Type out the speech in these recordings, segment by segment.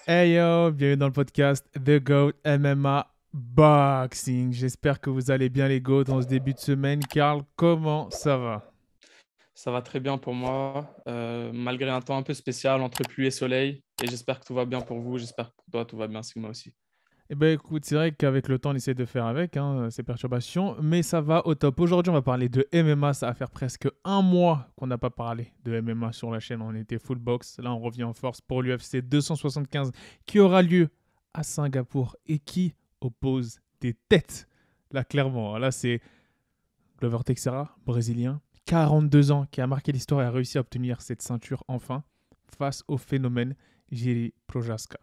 Hey yo, bienvenue dans le podcast The GOAT MMA Boxing. J'espère que vous allez bien les GOATs dans ce début de semaine. Karl, comment ça va? Ça va très bien pour moi, malgré un temps un peu spécial entre pluie et soleil. Et j'espère que tout va bien pour vous. J'espère que pour toi, tout va bien, Sigma aussi. Eh ben écoute, c'est vrai qu'avec le temps, on essaie de faire avec ces perturbations, mais ça va au top. Aujourd'hui, on va parler de MMA. Ça va faire presque un mois qu'on n'a pas parlé de MMA sur la chaîne. On était full box. Là, on revient en force pour l'UFC 275 qui aura lieu à Singapour et qui oppose des têtes. Là, clairement, là, c'est Glover Teixeira, brésilien, 42 ans, qui a marqué l'histoire et a réussi à obtenir cette ceinture enfin face au phénomène Jiri Prochaska.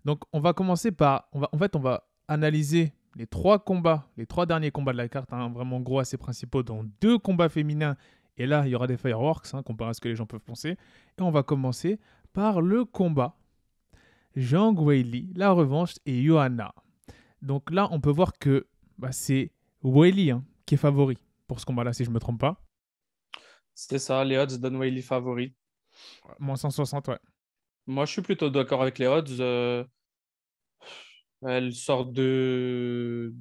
Donc on va commencer par, on va analyser les trois combats, les trois derniers combats de la carte, vraiment gros assez principaux, dont deux combats féminins. Et là, il y aura des fireworks, comparé à ce que les gens peuvent penser. Et on va commencer par le combat Zhang Weili, la revanche, et Johanna. Donc là, on peut voir que c'est Weili qui est favori pour ce combat-là, si je ne me trompe pas. C'est ça, les odds donnent Weili favori. Moins 160, ouais. Moi, je suis plutôt d'accord avec les odds. Elle sort d'une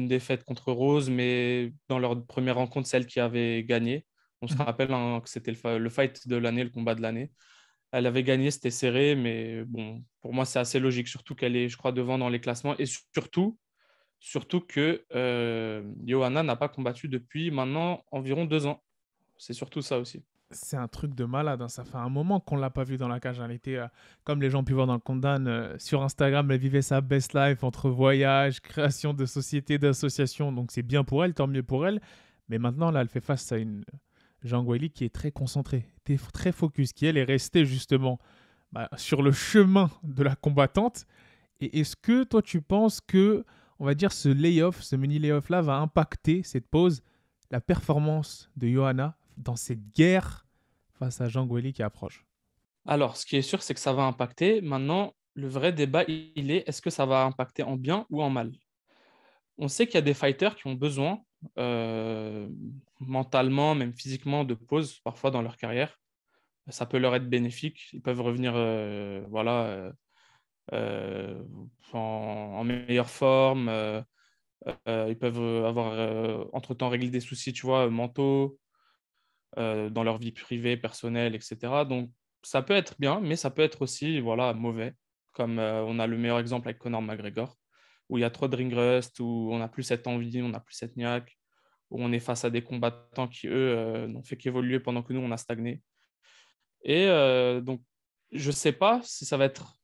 défaite contre Rose, mais dans leur première rencontre, celle qui avait gagné. On se Mhm. rappelle que c'était le fight de l'année, le combat de l'année. Elle avait gagné, c'était serré, mais bon, pour moi, c'est assez logique, surtout qu'elle est, je crois, devant dans les classements. Et surtout que Johanna n'a pas combattu depuis maintenant environ 2 ans. C'est surtout ça aussi. C'est un truc de malade, ça fait un moment qu'on l'a pas vu dans la cage. Elle était, comme les gens ont pu voir dans le Condamn, sur Instagram, elle vivait sa best life entre voyages, création de sociétés, d'associations. Donc c'est bien pour elle, tant mieux pour elle. Mais maintenant, là, elle fait face à une Zhang Weili qui est très concentrée, très focus, qui elle est restée justement sur le chemin de la combattante. Et est-ce que toi, tu penses que, on va dire, ce layoff, ce mini layoff là, va impacter cette pause, la performance de Johanna dans cette guerre face à Jean Goueli qui approche? Alors, ce qui est sûr, c'est que ça va impacter. Maintenant, le vrai débat, il est est-ce que ça va impacter en bien ou en mal? On sait qu'il y a des fighters qui ont besoin, euh, mentalement, même physiquement, de pause parfois dans leur carrière. Ça peut leur être bénéfique. Ils peuvent revenir voilà, euh, en meilleure forme. Ils peuvent avoir entre-temps réglé des soucis, tu vois, mentaux, dans leur vie privée, personnelle, etc. Donc, ça peut être bien, mais ça peut être aussi voilà, mauvais, comme on a le meilleur exemple avec Conor McGregor, où il y a trop de ring rust, où on n'a plus cette envie, on n'a plus cette niaque, où on est face à des combattants qui, eux, n'ont fait qu'évoluer pendant que nous, on a stagné. Et donc, je ne sais pas si ça va être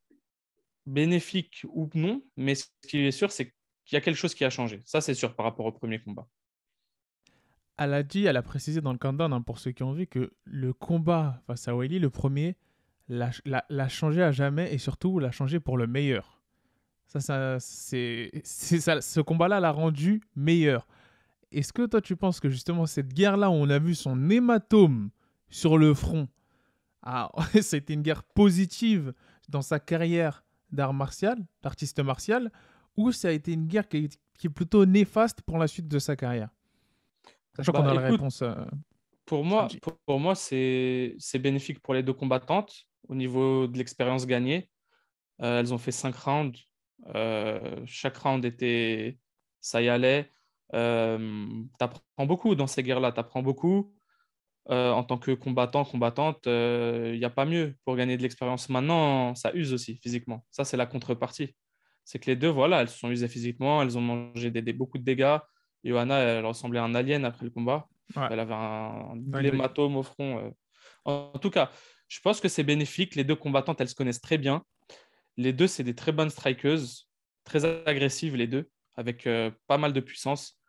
bénéfique ou non, mais ce qui est sûr, c'est qu'il y a quelque chose qui a changé. Ça, c'est sûr par rapport au premier combat. Elle a dit, elle a précisé dans le countdown, pour ceux qui ont vu, que le combat face à Weili, le premier, l'a changé à jamais et surtout l'a changé pour le meilleur. C'est ça, ce combat-là l'a rendu meilleur. Est-ce que toi, tu penses que justement cette guerre-là où on a vu son hématome sur le front, c'était une guerre positive dans sa carrière d'art martial, d'artiste martial, ou ça a été une guerre qui est plutôt néfaste pour la suite de sa carrière? Sachant qu'on Bah a la écoute, réponse pour moi, samedi. pour moi c'est bénéfique pour les deux combattantes au niveau de l'expérience gagnée. Elles ont fait 5 rounds. Chaque round était, ça y allait. Tu apprends beaucoup dans ces guerres-là. Tu apprends beaucoup. En tant que combattant, combattante, il n'y a pas mieux pour gagner de l'expérience. Maintenant, ça use aussi physiquement. Ça, c'est la contrepartie. C'est que les deux, voilà, elles se sont usées physiquement, elles ont mangé beaucoup de dégâts. Johanna, elle ressemblait à un alien après le combat. Ouais, Elle avait un double dinguerie. hématome au front. En tout cas, je pense que c'est bénéfique. Les deux combattantes, elles se connaissent très bien. Les deux, c'est des très bonnes strikeuses, très agressives les deux, avec pas mal de puissance.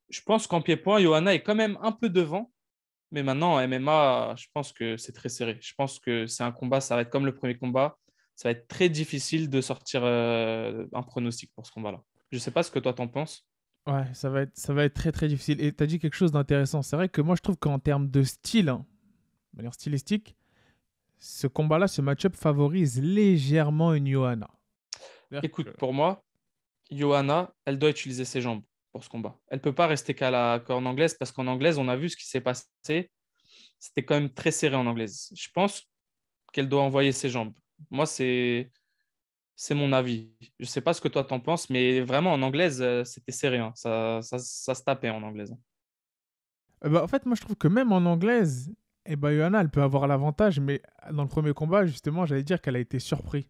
Je pense qu'en pied-point, Johanna est quand même un peu devant, mais maintenant, en MMA, je pense que c'est très serré. Je pense que c'est un combat, ça va être comme le premier combat. Ça va être très difficile de sortir un pronostic pour ce combat-là. Je ne sais pas ce que toi t'en penses. Ouais, ça va être très très difficile. Et tu as dit quelque chose d'intéressant. C'est vrai que moi je trouve qu'en termes de style, de manière stylistique, ce combat-là, ce match-up favorise légèrement une Johanna. C'est-à-dire que Écoute, pour moi, Johanna, elle doit utiliser ses jambes pour ce combat. Elle ne peut pas rester qu'en anglaise parce qu'en anglaise, on a vu ce qui s'est passé. C'était quand même très serré en anglaise. Je pense qu'elle doit envoyer ses jambes. Moi, c'est mon avis. Je sais pas ce que toi t'en penses, mais vraiment en anglaise, c'était serré, hein. Ça se tapait en anglaise, hein. Bah, en fait, moi, je trouve que même en anglaise, eh ben, Johanna, elle peut avoir l'avantage, mais dans le premier combat, justement, j'allais dire qu'elle a été surprise.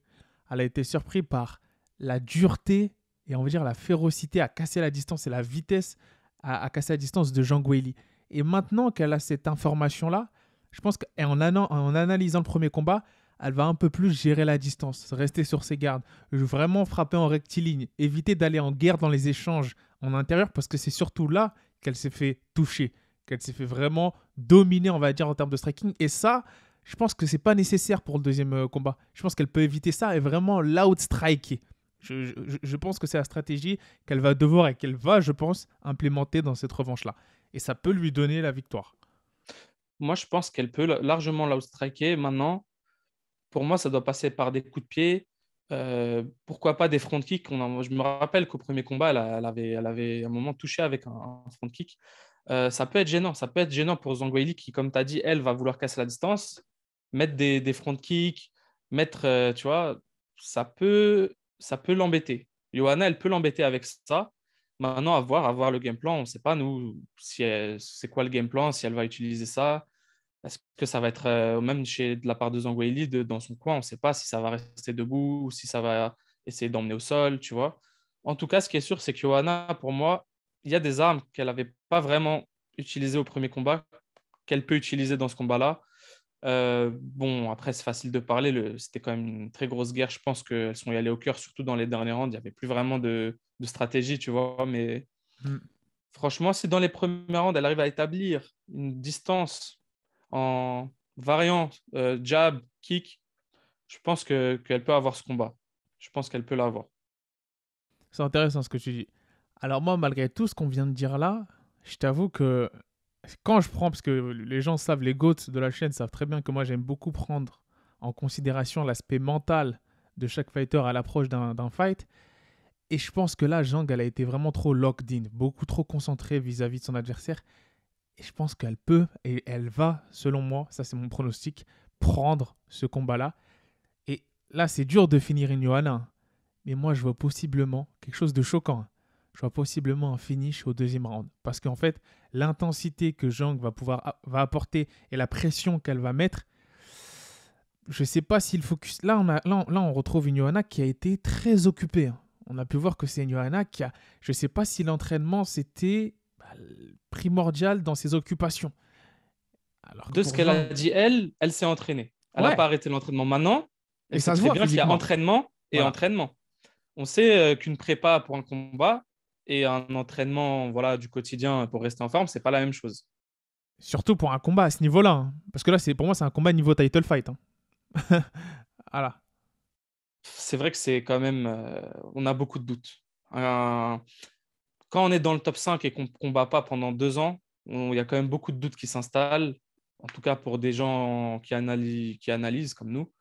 Elle a été surprise par la dureté et on va dire la férocité à casser la distance et la vitesse à casser la distance de Zhang Weili. Et maintenant qu'elle a cette information-là, je pense en analysant le premier combat, elle va un peu plus gérer la distance, rester sur ses gardes, vraiment frapper en rectiligne, éviter d'aller en guerre dans les échanges en intérieur parce que c'est surtout là qu'elle s'est fait toucher, qu'elle s'est fait vraiment dominer, on va dire, en termes de striking. Et ça, je pense que c'est pas nécessaire pour le deuxième combat. Je pense qu'elle peut éviter ça et vraiment l'outstriker. Je pense que c'est la stratégie qu'elle va devoir et qu'elle va, je pense, implémenter dans cette revanche-là. Et ça peut lui donner la victoire. Moi, je pense qu'elle peut largement l'outstriker. Maintenant, pour moi, ça doit passer par des coups de pied. Pourquoi pas des front kicks. Je me rappelle qu'au premier combat, elle avait un moment touché avec un front kick. Ça peut être gênant. Ça peut être gênant pour Zhang Weili qui, comme tu as dit, elle va vouloir casser la distance, mettre des front kicks, mettre, tu vois, ça peut l'embêter. Johanna, elle peut l'embêter avec ça. Maintenant, à voir le game plan. On ne sait pas, nous, c'est quoi le game plan, si elle va utiliser ça. Est-ce que ça va être même de la part de Zhang Weili dans son coin, on ne sait pas si ça va rester debout ou si ça va essayer d'emmener au sol, tu vois. En tout cas, ce qui est sûr, c'est que Johanna, pour moi, il y a des armes qu'elle n'avait pas vraiment utilisées au premier combat, qu'elle peut utiliser dans ce combat-là. Bon, après, c'est facile de parler. C'était quand même une très grosse guerre. Je pense qu'elles sont y allées au cœur, surtout dans les derniers rounds. Il n'y avait plus vraiment de stratégie, tu vois. Mais Mm. franchement, si dans les premiers rounds, elle arrive à établir une distance en variant jab, kick, je pense qu'elle peut avoir ce combat. Je pense qu'elle peut l'avoir. C'est intéressant ce que tu dis. Alors moi, malgré tout ce qu'on vient de dire là, je t'avoue que quand je prends, parce que les gens savent, les GOATs de la chaîne savent très bien que moi j'aime beaucoup prendre en considération l'aspect mental de chaque fighter à l'approche d'un fight. Et je pense que là, Zhang, elle a été vraiment trop locked in, beaucoup trop concentrée vis-à-vis de son adversaire. Et je pense qu'elle peut, et elle va, selon moi, ça c'est mon pronostic, prendre ce combat-là. Et là, c'est dur de finir une Johanna. Mais moi, je vois possiblement quelque chose de choquant. Je vois possiblement un finish au deuxième round. Parce qu'en fait, l'intensité que Zhang va apporter et la pression qu'elle va mettre, je ne sais pas si le focus. Là, on retrouve une Johanna qui a été très occupée, hein. On a pu voir que c'est une Johanna qui a. Je ne sais pas si l'entraînement c'était primordial dans ses occupations. Alors que De ce pour qu'elle Zhang. a dit, elle s'est entraînée. Elle n'a Ouais, pas arrêté l'entraînement. Maintenant, on et sait ça se très voit bien qu'il y a physiquement. entraînement et Voilà. entraînement. On sait qu'une prépa pour un combat et un entraînement voilà, du quotidien pour rester en forme, c'est pas la même chose. Surtout pour un combat à ce niveau-là, hein. Parce que là, pour moi, c'est un combat niveau title fight, hein. Voilà. C'est vrai que c'est quand même. On a beaucoup de doutes. Quand on est dans le top 5 et qu'on ne combat pas pendant 2 ans, il y a quand même beaucoup de doutes qui s'installent, en tout cas pour des gens qui analysent comme nous.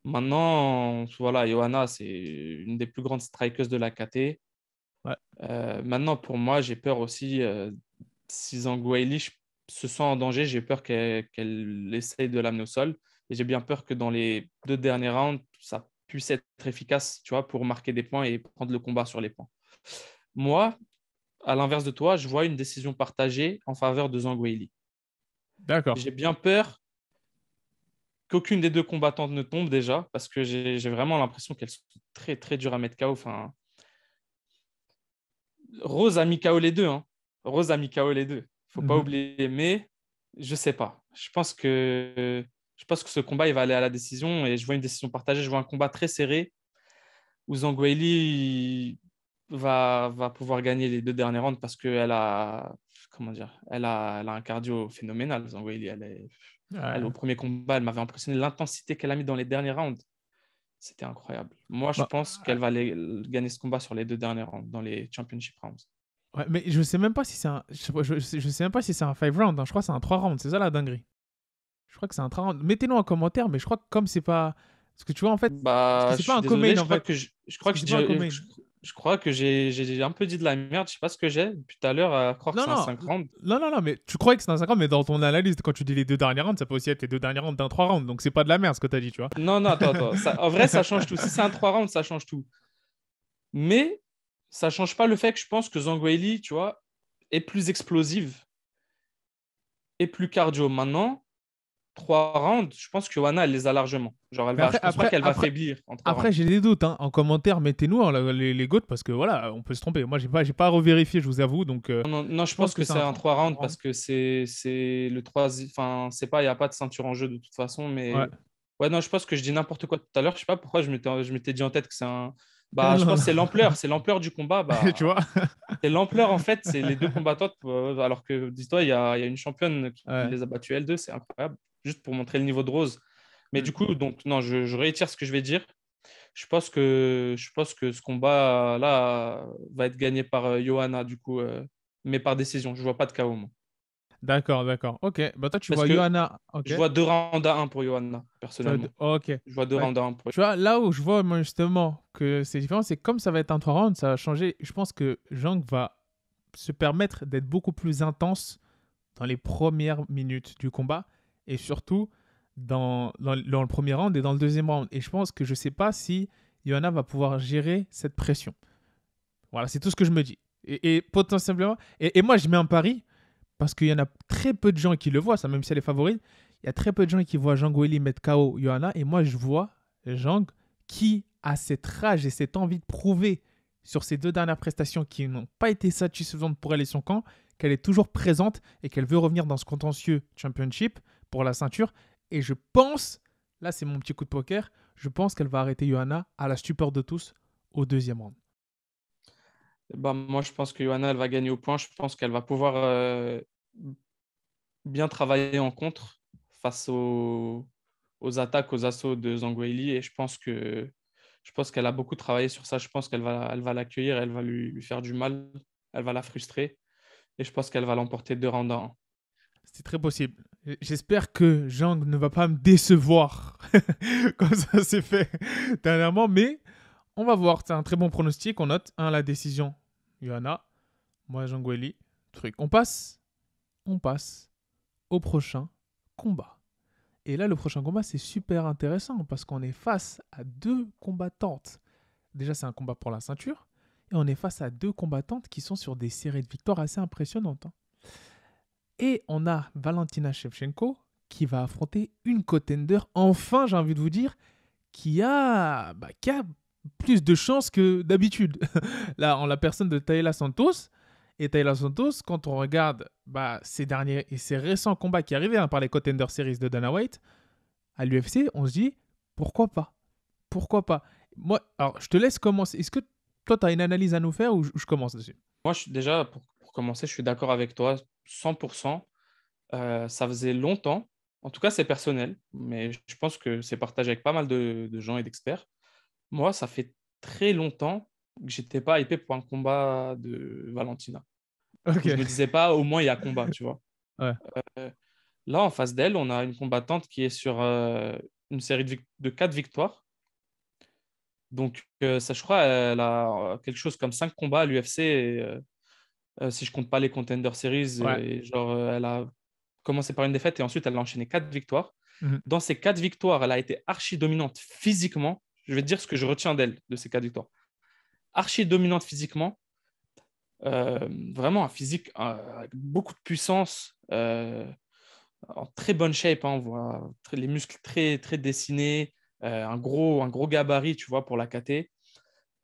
Maintenant, voilà, Johanna, c'est une des plus grandes strikers de la KT. Ouais. Maintenant, pour moi, j'ai peur aussi, si Zhang Weili se sent en danger, j'ai peur qu'elle essaye de l'amener au sol. Et j'ai bien peur que dans les 2 derniers rounds, ça puisse être efficace, tu vois, pour marquer des points et prendre le combat sur les points. Moi, à l'inverse de toi, je vois une décision partagée en faveur de Zhang Weili. D'accord. J'ai bien peur qu'aucune des deux combattantes ne tombe déjà, parce que j'ai vraiment l'impression qu'elles sont très, très dures à mettre KO. Enfin, Rose a mis KO les deux, hein. Rose a mis KO les deux. Faut pas Mhm. oublier, mais je sais pas. Je pense que ce combat, il va aller à la décision et je vois une décision partagée. Je vois un combat très serré où Zhang Weili va pouvoir gagner les 2 derniers rounds parce qu'elle a, comment dire, elle a un cardio phénoménal. Zhang Weili, elle, au Ouais. premier combat, elle m'avait impressionné l'intensité qu'elle a mis dans les derniers rounds. C'était incroyable. Moi, je Bah, pense qu'elle va gagner ce combat sur les 2 derniers rounds, dans les championship rounds. ouais, mais je sais même pas si c'est un. Je sais même pas si c'est un 5 round, hein. Je crois que c'est un 3 rounds. C'est ça la dinguerie. Je crois que c'est un 3 rounds. Mettez-nous en commentaire, mais je crois que comme c'est pas. Parce que tu vois, en fait. Parce que Bah, c'est je pas suis un désolé, co-main, en fait. je Parce crois que que c'est pas un co-main. Je crois que j'ai un peu dit de la merde. Je sais pas ce que j'ai depuis tout à l'heure à croire que Non, c'est un non, 5 rounds. non, mais tu croyais que c'était un 5 rounds, mais dans ton analyse, quand tu dis les deux derniers rounds, ça peut aussi être les deux derniers rounds d'un 3 rounds. Donc c'est pas de la merde ce que t'as dit, tu vois. Non, non, attends. En vrai, ça change tout. Si c'est un 3 rounds, ça change tout. Mais ça change pas le fait que je pense que Zhang Weili, tu vois, est plus explosive et plus cardio. Maintenant, 3 rounds, je pense que Johanna, elle les a largement. Genre, Mais je pense pas qu'elle va faiblir en 3 après rounds. j'ai des doutes. Hein. En commentaire, mettez-nous hein, les GOAT parce que voilà, on peut se tromper. Moi, j'ai pas revérifié, je vous avoue. Donc, Non, non, je je pense pense que que c'est c'est un un 3 3 rounds rounds. parce que c'est le 3. Enfin, c'est pas, il n'y a pas de ceinture en jeu de toute façon. Ouais. Mais ouais, non, je pense que je dis n'importe quoi tout à l'heure. Je sais pas pourquoi je m'étais dit en tête que c'est un. non, Bah, je pense que non. c'est l'ampleur du combat. Tu Bah, vois. c'est l'ampleur en fait, c'est les deux combattantes. Alors que, dis-toi, il y a une championne qui Ouais. les a battues L2, c'est incroyable. Juste pour montrer le niveau de Rose. Mais Hmm. du coup, donc, non, je réitère ce que je vais dire. Je pense que ce combat-là va être gagné par Johanna, du coup, mais par décision. Je vois pas de KO, moi. D'accord, d'accord. Ok. Bah toi, tu Parce vois que Johanna. Ok. je vois 2 rounds à 1 pour Johanna, personnellement. Ok. Je vois deux Bah, rounds à un pour tu vois, là où je vois moi, justement que c'est différent, c'est comme ça va être un 3 rounds, ça va changer. Je pense que Zhang va se permettre d'être beaucoup plus intense dans les premières minutes du combat et surtout dans le premier round et dans le deuxième round. Et je pense que je sais pas si Johanna va pouvoir gérer cette pression. Voilà, c'est tout ce que je me dis. Et potentiellement, et moi je mets un pari parce qu'il y en a très peu de gens qui le voient, ça, même si elle est favorite. Il y a très peu de gens qui voient Zhang Weili mettre KO Johanna. Et moi, je vois Zhang qui a cette rage et cette envie de prouver sur ces deux dernières prestations qui n'ont pas été satisfaisantes pour elle et son camp, qu'elle est toujours présente et qu'elle veut revenir dans ce contentieux championship pour la ceinture. Et je pense, là c'est mon petit coup de poker, je pense qu'elle va arrêter Johanna à la stupeur de tous au deuxième round. Bah, moi, je pense que Johanna, elle va gagner au point. Je pense qu'elle va pouvoir bien travailler en contre face aux attaques, aux assauts de Zhang Weili. Et je pense qu'elle a beaucoup travaillé sur ça. Je pense elle va l'accueillir, elle va lui faire du mal, elle va la frustrer. Et je pense qu'elle va l'emporter 2 rounds à 1. C'est très possible. J'espère que Zhang ne va pas me décevoir comme ça s'est fait dernièrement, mais on va voir. C'est un très bon pronostic. On note la décision. Johanna, moi Zhang Weili. Truc. On passe au prochain combat. Et là, le prochain combat, c'est super intéressant parce qu'on est face à deux combattantes. Déjà, c'est un combat pour la ceinture. Et on est face à deux combattantes qui sont sur des séries de victoires assez impressionnantes. Hein. Et on a Valentina Shevchenko qui va affronter une contender, enfin j'ai envie de vous dire, qui a plus de chances que d'habitude. Là, en la personne de Taila Santos. Et Taila Santos, quand on regarde ses derniers et ses récents combats qui arrivaient par les Contender Series de Dana White, à l'UFC, on se dit, pourquoi pas. Pourquoi pas. Moi, alors, je te laisse commencer. Est-ce que toi, tu as une analyse à nous faire ou je commence dessus? Moi, déjà, pour commencer, je suis d'accord avec toi 100%. Ça faisait longtemps, en tout cas, c'est personnel, mais je pense que c'est partagé avec pas mal de gens et d'experts. Moi, ça fait très longtemps que j'étais pas hypé pour un combat de Valentina. Ok. Où je me disais pas, au moins, il y a combat, tu vois. Ouais. Euh, Là, en face d'elle, on a une combattante qui est sur une série de 4 victoires. Donc, ça, je crois, elle a quelque chose comme 5 combats à l'UFC, si je compte pas les Contender Series. Ouais. Et genre, elle a commencé par une défaite et ensuite, elle a enchaîné 4 victoires. Mhm. Dans ces 4 victoires, elle a été archi dominante physiquement. Je vais te dire ce que je retiens d'elle, de ces 4 victoires. Archi dominante physiquement, vraiment un physique avec beaucoup de puissance, en très bonne shape. Hein, on voit les muscles très, très dessinés, un gros gabarit, tu vois, pour la KT.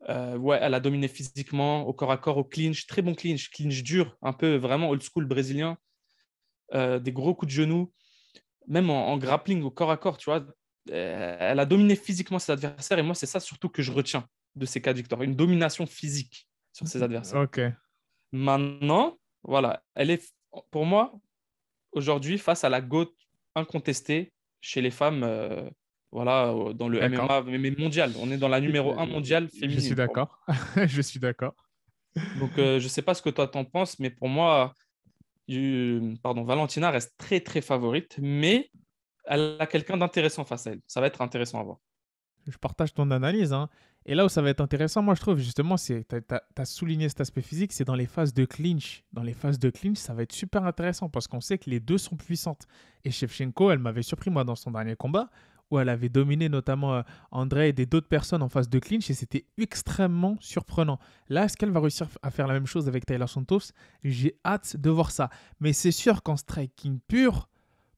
Ouais, elle a dominé physiquement, au corps à corps, au clinch, très bon clinch, clinch dur, un peu vraiment old school brésilien, des gros coups de genoux, même en grappling au corps à corps, tu vois. Elle a dominé physiquement ses adversaires et moi, c'est ça surtout que je retiens de ces 4 victoires, une domination physique sur ses adversaires. Ok. Maintenant, voilà, elle est pour moi aujourd'hui face à la GOAT incontestée chez les femmes, voilà, dans le D'accord. MMA, mais mondial. On est dans la numéro 1 mondiale Je suis féminine pour moi. d'accord. Je suis d'accord. Donc, je ne sais pas ce que toi t'en penses, mais pour moi, pardon, Valentina reste très très favorite, mais elle a quelqu'un d'intéressant face à elle. Ça va être intéressant à voir. Je partage ton analyse. Hein. Et là où ça va être intéressant, moi je trouve justement, tu as souligné cet aspect physique, c'est dans les phases de clinch. Dans les phases de clinch, ça va être super intéressant parce qu'on sait que les deux sont puissantes. Et Shevchenko, elle m'avait surpris moi dans son dernier combat, où elle avait dominé notamment André et d'autres personnes en phase de clinch, et c'était extrêmement surprenant. Là, est-ce qu'elle va réussir à faire la même chose avec Taylor Santos? J'ai hâte de voir ça. Mais c'est sûr qu'en striking pur,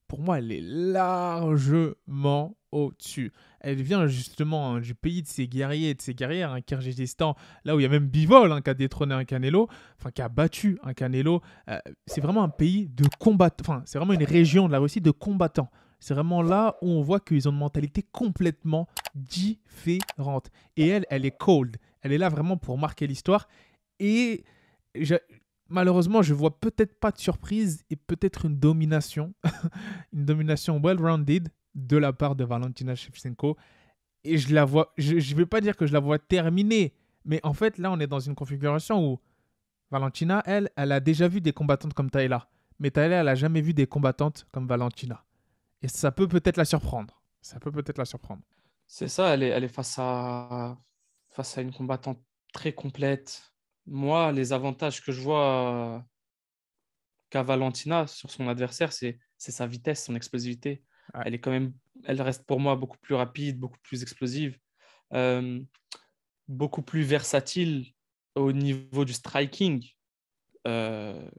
pour moi, elle est largement au-dessus. Elle vient justement du pays de ses guerriers et de ses guerrières, un Kirghizistan, là où il y a même Bivol qui a détrôné un Canelo, enfin qui a battu un Canelo. C'est vraiment un pays de combattants, enfin c'est vraiment une région de la Russie de combattants. C'est vraiment là où on voit qu'ils ont une mentalité complètement différente. Et elle, elle est cold. Elle est là vraiment pour marquer l'histoire. Et malheureusement, je vois peut-être pas de surprise et peut-être une domination, une domination well-rounded de la part de Valentina Shevchenko. Et je la vois, je ne vais pas dire que je la vois terminée, mais en fait, là, on est dans une configuration où Valentina, elle a déjà vu des combattantes comme Taïla. Mais Taïla, elle a jamais vu des combattantes comme Valentina. Et ça peut peut-être la surprendre. Ça peut peut-être la surprendre. C'est ça, elle est face à une combattante très complète. Moi, les avantages que je vois qu'a Valentina sur son adversaire, c'est sa vitesse, son explosivité. Ouais. Elle est quand même, elle reste pour moi beaucoup plus rapide, beaucoup plus explosive, euh, beaucoup plus versatile au niveau du striking. Euh,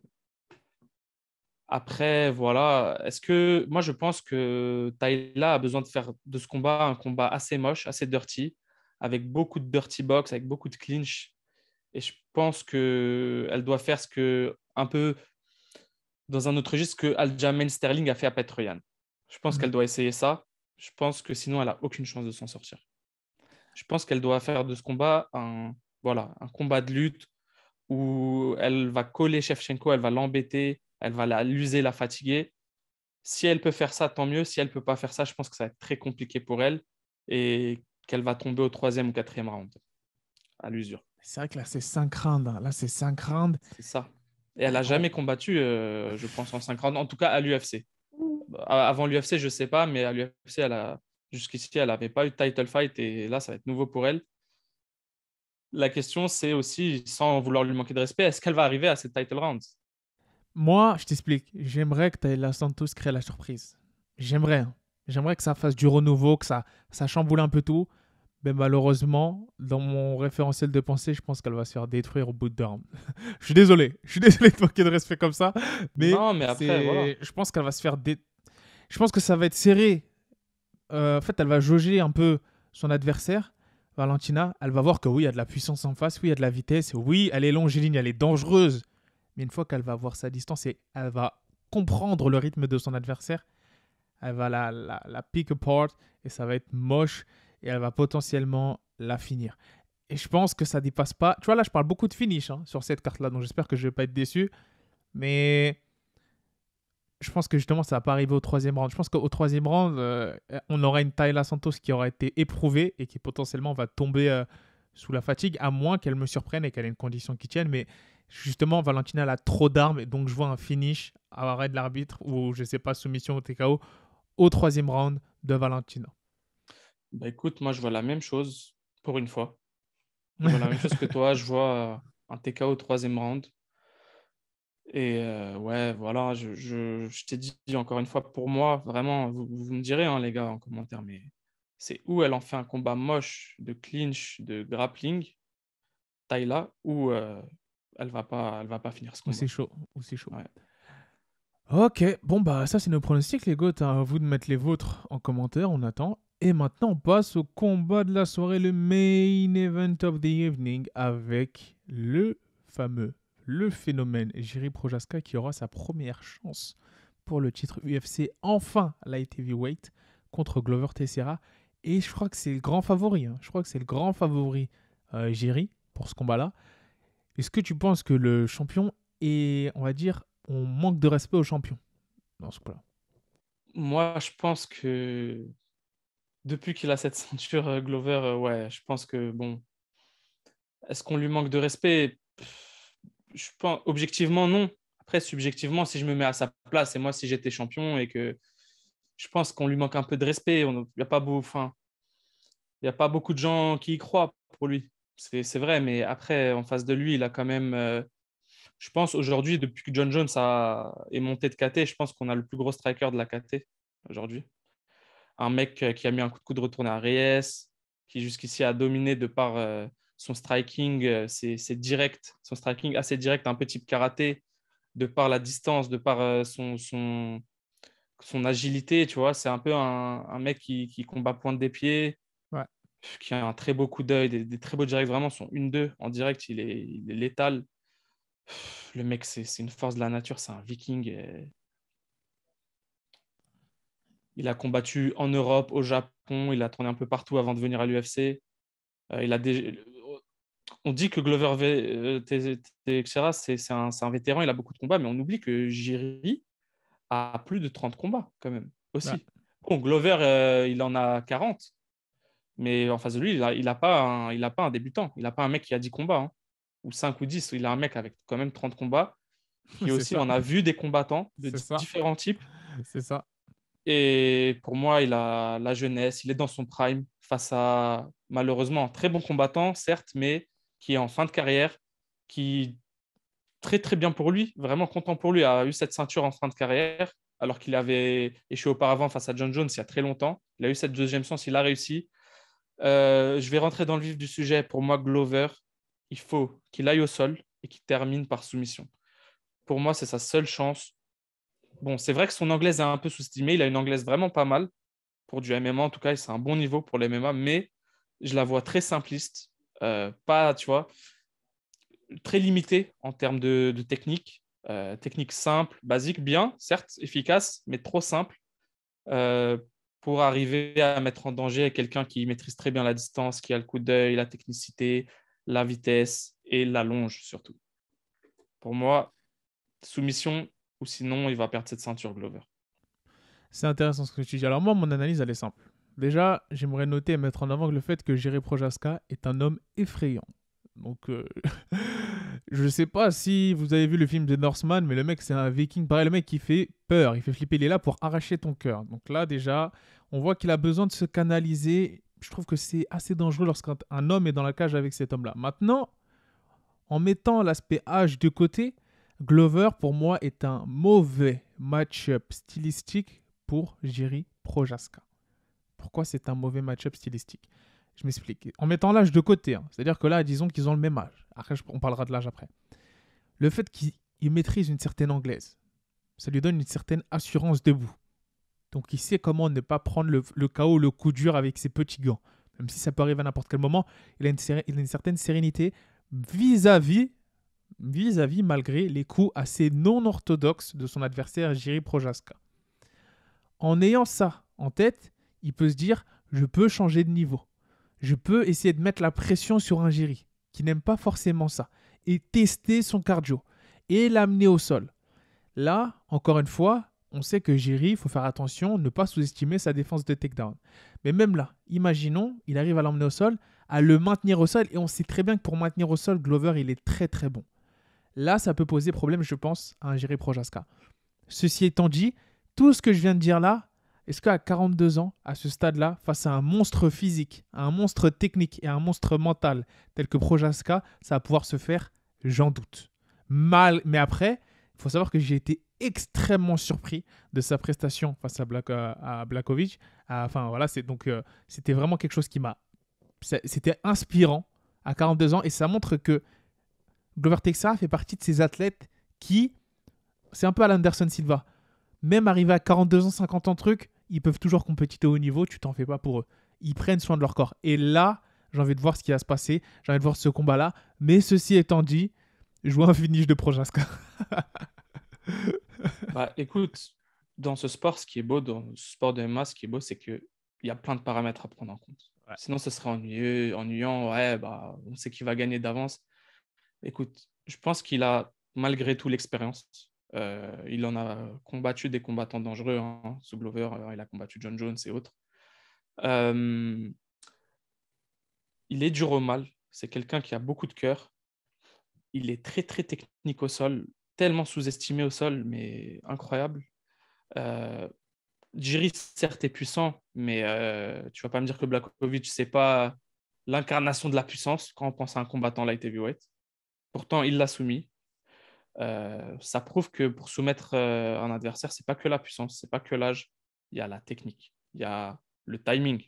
Après, voilà, est-ce que moi je pense que Taïla a besoin de faire de ce combat un combat assez moche, assez dirty, avec beaucoup de dirty box, avec beaucoup de clinch. Et je pense que elle doit faire ce que un peu dans un autre registre que Aljamain Sterling a fait à Petroyan. Je pense Mm. qu'elle doit essayer ça. Je pense que sinon elle a aucune chance de s'en sortir. Je pense qu'elle doit faire de ce combat voilà, un combat de lutte où elle va coller Shevchenko, elle va l'embêter, elle va l'user, la fatiguer. Si elle peut faire ça, tant mieux. Si elle ne peut pas faire ça, je pense que ça va être très compliqué pour elle et qu'elle va tomber au troisième ou quatrième round à l'usure. C'est vrai que là, c'est 5 rounds. Là, c'est 5 rounds. C'est ça. Et elle n'a jamais combattu, je pense, en 5 rounds, en tout cas à l'UFC. Avant l'UFC, je ne sais pas, mais à l'UFC, jusqu'ici, elle n'avait pas eu de title fight et là, ça va être nouveau pour elle. La question, c'est aussi, sans vouloir lui manquer de respect, est-ce qu'elle va arriver à cette title rounds? Moi, je t'explique. J'aimerais que Taylor Santos crée la surprise. J'aimerais. Hein. J'aimerais que ça fasse du renouveau, que ça chamboule un peu tout. Mais malheureusement, dans mon référentiel de pensée, je pense qu'elle va se faire détruire au bout de 2 rounds. Je suis désolé. Je suis désolé de manquer de respect comme ça. Mais Non, mais après, voilà. je pense qu'elle va se faire Je pense que ça va être serré. En fait, elle va jauger un peu son adversaire. Valentina, elle va voir que oui, il y a de la puissance en face, oui, il y a de la vitesse, oui, elle est longiligne, elle est dangereuse. Mais une fois qu'elle va voir sa distance et elle va comprendre le rythme de son adversaire, elle va la pick apart et ça va être moche et elle va potentiellement la finir. Et je pense que ça dépasse pas. Tu vois, là, je parle beaucoup de finish sur cette carte-là, donc j'espère que je vais pas être déçu. Mais je pense que justement, ça va pas arriver au troisième round. Je pense qu'au troisième round, on aura une Tayla Santos qui aura été éprouvée et qui potentiellement va tomber sous la fatigue, à moins qu'elle me surprenne et qu'elle ait une condition qui tienne. Mais justement, Valentina, elle a trop d'armes, et donc je vois un finish à arrêt de l'arbitre ou, je sais pas, soumission au TKO au troisième round de Valentina. Bah, écoute, moi, je vois la même chose pour une fois. Je vois la même chose que toi. Je vois un TKO au troisième round. Et ouais, voilà, je t'ai dit encore une fois, pour moi, vraiment, vous me direz, hein, les gars, en commentaire, mais c'est où elle en fait un combat moche de clinch, de grappling, Tayla, ou elle va pas finir ce Aussi combat. chaud, aussi chaud. Ouais. Ok, bon bah ça c'est nos pronostics les gars, à vous de mettre les vôtres en commentaire, on attend. Et maintenant on passe au combat de la soirée, le main event of the evening avec le fameux, le phénomène Jiri Prochaska qui aura sa première chance pour le titre UFC enfin light heavyweight contre Glover Teixeira. Et je crois que c'est le grand favori, je crois que c'est le grand favori Jiri pour ce combat-là. Est-ce que tu penses que le champion est, on va dire, on manque de respect au champion dans ce cas-là? Moi, je pense que depuis qu'il a cette ceinture, Glover, ouais, je pense que, bon, est-ce qu'on lui manque de respect? Je pense, objectivement, non. Après, subjectivement, si je me mets à sa place et moi, si j'étais champion et que je pense qu'on lui manque un peu de respect, il n'y a pas beau, enfin, il y a pas beaucoup de gens qui y croient pour lui. C'est vrai, mais après, en face de lui, il a quand même. Je pense aujourd'hui, depuis que John Jones est monté de KT, je pense qu'on a le plus gros striker de la KT aujourd'hui. Un mec qui a mis un coup de retourné à Reyes, qui jusqu'ici a dominé de par son striking, c'est direct, son striking assez direct, un peu type karaté, de par la distance, de par son agilité, tu vois. C'est un peu un mec qui combat pointe des pieds, Ouais. qui a un très beau coup d'œil, des très beaux directs, vraiment, son 1-2 en direct, il est létal. Le mec, c'est une force de la nature, c'est un viking. Il a combattu en Europe, au Japon, il a tourné un peu partout avant de venir à l'UFC. Il a On dit que Glover Teixeira, c'est un vétéran, il a beaucoup de combats, mais on oublie que Jiri a plus de 30 combats quand même Ouais. aussi. Bon, Glover, il en a 40, mais en face de lui, il a pas un débutant. Il n'a pas un mec qui a 10 combats, hein, ou 5 ou 10. Il a un mec avec quand même 30 combats, qui C'est aussi, ça. on a vu des combattants de C'est ça. différents types. C'est ça. Et pour moi, il a la jeunesse, il est dans son prime face à malheureusement un très bon combattant, certes, mais qui est en fin de carrière, qui très très bien pour lui, vraiment content pour lui, a eu cette ceinture en fin de carrière, alors qu'il avait échoué auparavant face à John Jones il y a très longtemps. Il a eu cette deuxième chance, il a réussi. Je vais rentrer dans le vif du sujet. Pour moi, Glover, il faut qu'il aille au sol et qu'il termine par soumission. Pour moi, c'est sa seule chance. Bon, c'est vrai que son anglaise est un peu sous-estimée. Il a une anglaise vraiment pas mal pour du MMA. En tout cas, c'est un bon niveau pour les MMA, mais je la vois très simpliste. Pas, tu vois, très limitée en termes de technique. Technique simple, basique, bien, certes, efficace, mais trop simple euh, pour arriver à mettre en danger quelqu'un qui maîtrise très bien la distance, qui a le coup d'œil, la technicité, la vitesse et la longe surtout. Pour moi, soumission ou sinon il va perdre cette ceinture Glover. C'est intéressant ce que tu dis. Alors moi, mon analyse, elle est simple. Déjà, j'aimerais noter et mettre en avant le fait que Jiri Prochaska est un homme effrayant. Donc, je sais pas si vous avez vu le film The Northman, mais le mec, c'est un viking. Pareil, le mec, qui fait peur, il fait flipper. Il est là pour arracher ton cœur. Donc là, déjà, on voit qu'il a besoin de se canaliser. Je trouve que c'est assez dangereux lorsqu'un homme est dans la cage avec cet homme-là. Maintenant, en mettant l'aspect âge de côté, Glover, pour moi, est un mauvais match-up stylistique pour Jiri Prochaska. Pourquoi c'est un mauvais match-up stylistique? Je m'explique. En mettant l'âge de côté, hein. C'est-à-dire que là, disons qu'ils ont le même âge. Après, on parlera de l'âge après. Le fait qu'il maîtrise une certaine anglaise, ça lui donne une certaine assurance debout. Donc, il sait comment ne pas prendre le KO, le coup dur avec ses petits gants. Même si ça peut arriver à n'importe quel moment, il a une certaine sérénité vis-à-vis, malgré les coups assez non orthodoxes de son adversaire Jiri Prochaska. En ayant ça en tête, il peut se dire, je peux changer de niveau. Je peux essayer de mettre la pression sur un Jiri qui n'aime pas forcément ça et tester son cardio et l'amener au sol. Là, encore une fois, on sait que Jiri, il faut faire attention, ne pas sous-estimer sa défense de takedown. Mais même là, imaginons, il arrive à l'emmener au sol, à le maintenir au sol, et on sait très bien que pour maintenir au sol, Glover, il est très très bon. Là, ça peut poser problème, je pense, à un Jiri Prochaska. Ceci étant dit, tout ce que je viens de dire là, est-ce qu'à 42 ans, à ce stade-là, face à un monstre physique, à un monstre technique et à un monstre mental tel que Prochaska, ça va pouvoir se faire? J'en doute. Mais après, il faut savoir que j'ai été extrêmement surpris de sa prestation face à Blachowicz. Enfin voilà, c'était vraiment quelque chose c'était inspirant à 42 ans et ça montre que Glover Teixeira fait partie de ces athlètes qui, c'est un peu à l'Anderson Silva, même arrivé à 42 ans, 50 ans truc, ils peuvent toujours compétiter au haut niveau, tu t'en fais pas pour eux. Ils prennent soin de leur corps. Et là, j'ai envie de voir ce qui va se passer, j'ai envie de voir ce combat-là. Mais ceci étant dit, je vois un finish de Prochaska. Bah, écoute, dans ce sport, ce qui est beau, dans ce sport de MMA, ce qui est beau, c'est qu'il y a plein de paramètres à prendre en compte. Ouais. Sinon, ce serait ennuyant. Ouais, bah, on sait qui va gagner d'avance. Écoute, je pense qu'il a malgré tout l'expérience. Il en a combattu des combattants dangereux, hein. Ce Glover, il a combattu John Jones et autres. Euh, il est dur au mal. C'est quelqu'un qui a beaucoup de cœur. Il est très, très technique au sol, tellement sous-estimé au sol, mais incroyable. Euh, Jiri, certes, est puissant, mais tu vas pas me dire que Blachowicz, c'est pas l'incarnation de la puissance quand on pense à un combattant light heavyweight. Pourtant, il l'a soumis. Ça prouve que pour soumettre un adversaire, c'est pas que la puissance, c'est pas que l'âge. Il y a la technique, il y a le timing.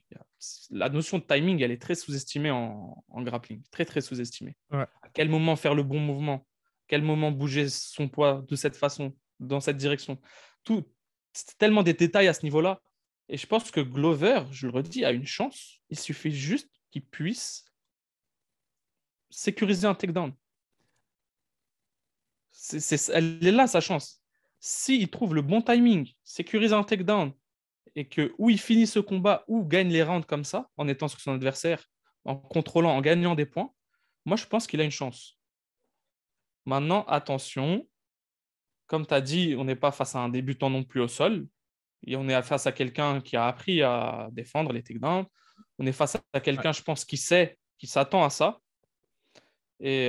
La notion de timing, elle est très sous-estimée en grappling, très très sous-estimée. Ouais. À quel moment faire le bon mouvement, à quel moment bouger son poids de cette façon, dans cette direction. C'est tellement des détails à ce niveau-là. Et je pense que Glover, je le redis, a une chance. Il suffit juste qu'il puisse sécuriser un takedown. Elle est là, sa chance. S'il trouve le bon timing, sécurise un takedown, et que où il finit ce combat, ou gagne les rounds comme ça, en étant sur son adversaire, en contrôlant, en gagnant des points, moi, je pense qu'il a une chance. Maintenant, attention, comme tu as dit, on n'est pas face à un débutant non plus au sol, et on est face à quelqu'un qui a appris à défendre les takedowns. On est face à quelqu'un, je pense, qui sait, qui s'attend à ça. Et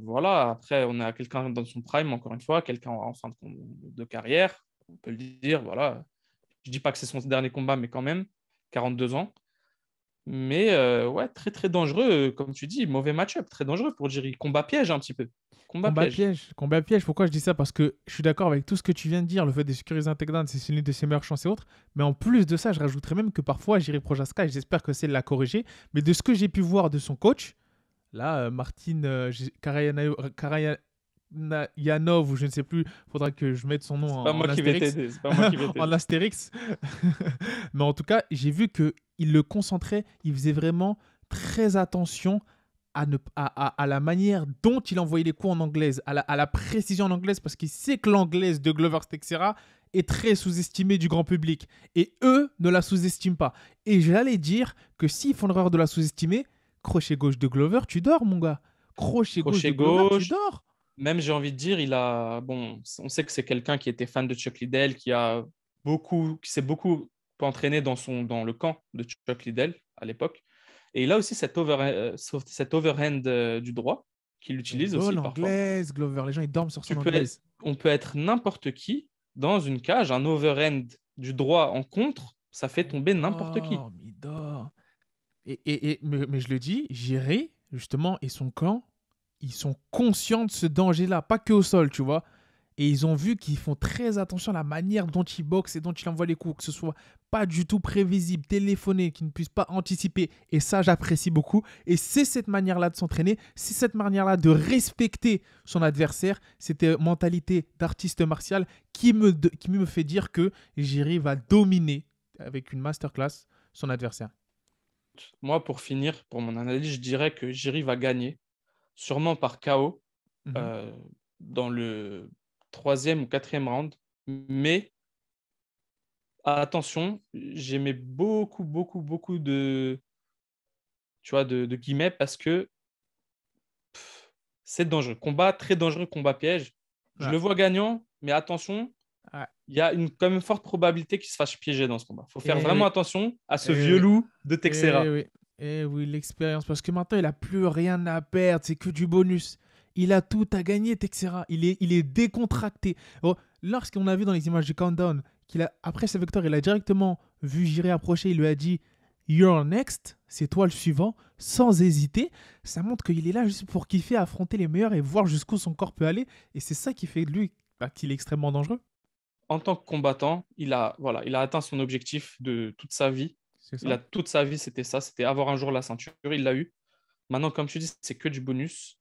voilà, après, on a quelqu'un dans son prime, encore une fois, quelqu'un en fin de carrière, on peut le dire, voilà. Je ne dis pas que c'est son dernier combat, mais quand même, 42 ans. Mais ouais, très très dangereux, comme tu dis, mauvais match-up, très dangereux pour Jiri. Combat piège un petit peu. Combat piège. Combat piège. Pourquoi je dis ça? Parce que je suis d'accord avec tout ce que tu viens de dire. Le fait de sécuriser un takedown, c'est l'une de ses meilleures chances et autres. Mais en plus de ça, je rajouterais même que parfois, Jiri Prochaska, et j'espère que c'est de la corriger, mais de ce que j'ai pu voir de son coach, là, Martin Karayanov, ou je ne sais plus, faudra que je mette son nom C'est pas moi en qui vais astérix. t'aider. C'est pas moi qui vais En t'aider. astérix. Mais en tout cas, j'ai vu qu'il le concentrait, il faisait vraiment très attention à la manière dont il envoyait les coups en anglaise, à la précision en anglaise, parce qu'il sait que l'anglaise de Glover Teixeira est très sous-estimée du grand public. Et eux ne la sous-estiment pas. Et j'allais dire que s'ils font l'erreur de la sous-estimer, crochet gauche de Glover, tu dors, mon gars. Crochet gauche de Crochet Glover, tu gauche. dors. Même, j'ai envie de dire, il a. Bon, on sait que c'est quelqu'un qui était fan de Chuck Liddell, qui s'est beaucoup entraîné dans le camp de Chuck Liddell à l'époque. Et il a aussi cette overhand du droit qu'il utilise Oh, aussi parfois. l'anglaise, Glover. Les gens, ils dorment sur son Tu peux être- anglaise. on peut être n'importe qui dans une cage, un overhand du droit en contre, ça fait tomber n'importe qui. Il dort. Mais je le dis, Jiri, justement, et son camp, ils sont conscients de ce danger-là, pas que au sol, tu vois. Et ils ont vu qu'ils font très attention à la manière dont il boxe et dont il envoie les coups, que ce soit pas du tout prévisible, téléphoné, qu'ils ne puissent pas anticiper. Et ça, j'apprécie beaucoup. Et c'est cette manière-là de s'entraîner, c'est cette manière-là de respecter son adversaire, cette mentalité d'artiste martial qui me fait dire que Jiri va dominer avec une masterclass son adversaire. Moi, pour finir, pour mon analyse, je dirais que Jiri va gagner, sûrement par KO, Mhm. euh, dans le troisième ou quatrième round. Mais attention, j'aimais beaucoup, beaucoup, beaucoup tu vois, de guillemets parce que c'est dangereux. Combat très dangereux, combat piège. Je Ouais. le vois gagnant, mais attention, Ouais. il y a quand même forte probabilité qu'il se fasse piéger dans ce combat. Il faut faire Eh vraiment oui, attention à ce eh vieux oui, loup de eh Texera. oui, eh oui, l'expérience. Parce que maintenant, il a plus rien à perdre, c'est que du bonus. Il a tout à gagner, Texera. Il est décontracté. Oh, lorsqu'on a vu dans les images du countdown après sa victoire, il a directement vu Jiri approcher. Il lui a dit You're next, c'est toi le suivant, sans hésiter. Ça montre qu'il est là juste pour kiffer, affronter les meilleurs et voir jusqu'où son corps peut aller. Et c'est ça qui fait de lui qu'il est extrêmement dangereux. En tant que combattant, voilà, il a atteint son objectif de toute sa vie. C'est ça. Toute sa vie, c'était ça, c'était avoir un jour la ceinture. Il l'a eu. Maintenant, comme tu dis, c'est que du bonus.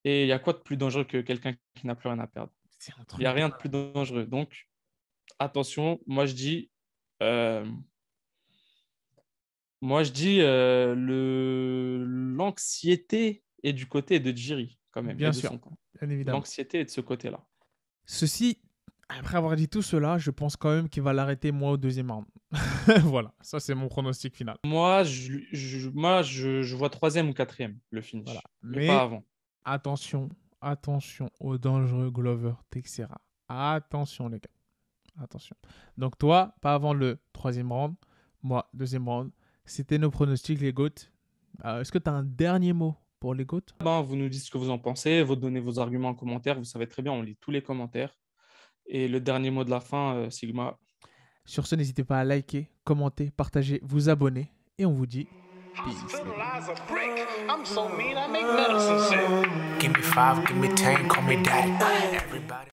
Et il y a quoi de plus dangereux que quelqu'un qui n'a plus rien à perdre? C'est un Il n'y a truc de rien de plus dangereux. Donc, attention, euh, moi, je dis l'anxiété est du côté de Jiri, quand même, et bien de sûr, son camp. bien évidemment. L'anxiété est de ce côté-là. Ceci, après avoir dit tout cela, je pense quand même qu'il va l'arrêter moi au deuxième round. Voilà, ça c'est mon pronostic final. Moi, je vois troisième ou quatrième, le Voilà. finish, mais pas Mais avant. attention, attention au dangereux Glover Teixeira. Attention les gars, attention. Donc toi, pas avant le troisième round, moi deuxième round. C'était nos pronostics les GOAT. Est-ce que tu as un dernier mot pour les GOAT? Ben, vous nous dites ce que vous en pensez, vous donnez vos arguments en commentaire, vous savez très bien, on lit tous les commentaires. Et le dernier mot de la fin, Sigma. Sur ce, n'hésitez pas à liker, commenter, partager, vous abonner. Et on vous dit Peace. Give me 5, give me 10, call me daddy. Everybody.